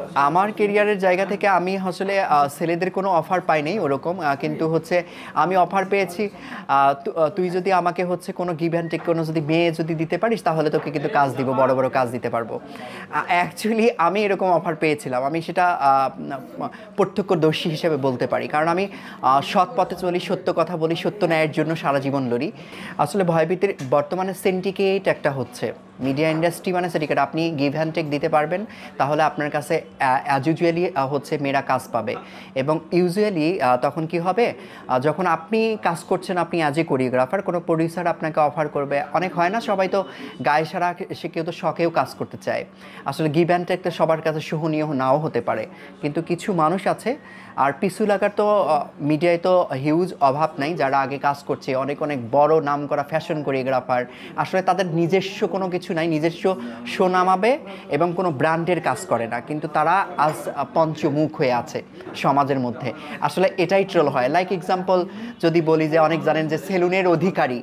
আমার কেরিয়ারের জায়গা থেকে আমি আসলে ছেলেদের কোনো অফার পাই নাই ওরকম, কিন্তু হচ্ছে আমি অফার পেয়েছি, তুই যদি আমাকে হচ্ছে কোনো গিভ অ্যান্ড টেক কোনো যদি মেয়ে যদি দিতে পারিস তাহলে তোকে কিন্তু কাজ দিব, বড় বড় কাজ দিতে পারবো। অ্যাকচুয়ালি আমি এরকম অফার পেয়েছিলাম, আমি সেটা প্রত্যক্ষদর্শী হিসেবে বলতে পারি, কারণ আমি সৎ পথে চলি, সত্য কথা বলি, সত্য ন্যায়ের জন্য সারা জীবন লড়ি। আসলে ভয়ভীতির বর্তমানে সিন্ডিকেট একটা হচ্ছে, মিডিয়া ইন্ডাস্ট্রি মানে সিন্ডিকেট। আপনি গিভ অ্যান্ড টেক দিতে পারবেন তাহলে আপনার কাছে অ্যাজ ইউজুয়ালি হচ্ছে মেয়েরা কাজ পাবে। এবং ইউজুয়ালি তখন কি হবে, যখন আপনি কাজ করছেন, আপনি অ্যাজ এ কোরিওগ্রাফার, কোনো প্রডিউসার আপনাকে অফার করবে। অনেক হয় না, সবাই তো গায়ে সারা সে কেউ তো শখেও কাজ করতে চায়। আসলে গিভ অ্যান্ড টেক তো সবার কাছে সহনীয় নাও হতে পারে, কিন্তু কিছু মানুষ আছে, আর পিছু লাগার তো মিডিয়ায় তো হিউজ অভাব নাই, যারা আগে কাজ করছে, অনেক অনেক বড় নাম করা ফ্যাশন কোরিওগ্রাফার, আসলে তাদের নিজস্ব কোনো কিছু নাই, নিজস্ব শো নামাবে এবং কোনো ব্র্যান্ডের কাজ করে না, কিন্তু তারা আজ পঞ্চমুখ হয়ে আছে সমাজের মধ্যে। আসলে এটাই ট্রোল হয়। লাইক এক্সাম্পল যদি বলি, যে অনেক জানেন যে সেলুনের অধিকারী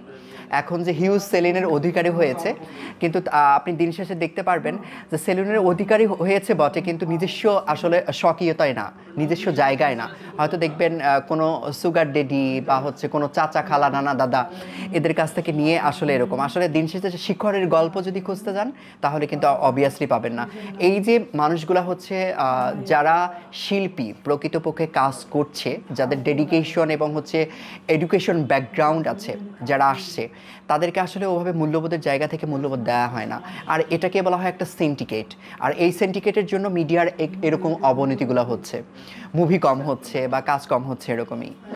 এখন যে হিউজ সেলুনের অধিকারী হয়েছে, কিন্তু আপনি দিন শেষে দেখতে পারবেন যে সেলুনের অধিকারী হয়েছে বটে, কিন্তু নিজস্ব আসলে স্বকীয়তায় না, নিজস্ব জায়গায় না। হয়তো দেখবেন কোনো সুগার ডেডি বা হচ্ছে কোনো চাচা খালা নানা দাদা এদের কাছ থেকে নিয়ে আসলে এরকম। আসলে দিন শেষে শিখরের গল্প যদি খুঁজতে যান তাহলে কিন্তু অবভিয়াসলি পাবেন না। এই যে মানুষগুলা হচ্ছে যারা শিল্পী প্রকৃতপক্ষে কাজ করছে, যাদের ডেডিকেশন এবং হচ্ছে এডুকেশন ব্যাকগ্রাউন্ড আছে, যারা আসছে, তাদেরকে আসলে ওভাবে মূল্যবোধের জায়গা থেকে মূল্যবোধ দেওয়া হয় না। আর এটাকে বলা হয় একটা সিন্ডিকেট। আর এই সিন্ডিকেটের জন্য মিডিয়ার এরকম অবনতিগুলো হচ্ছে, মুভি কম হচ্ছে বা কাজ কম হচ্ছে, এরকমই।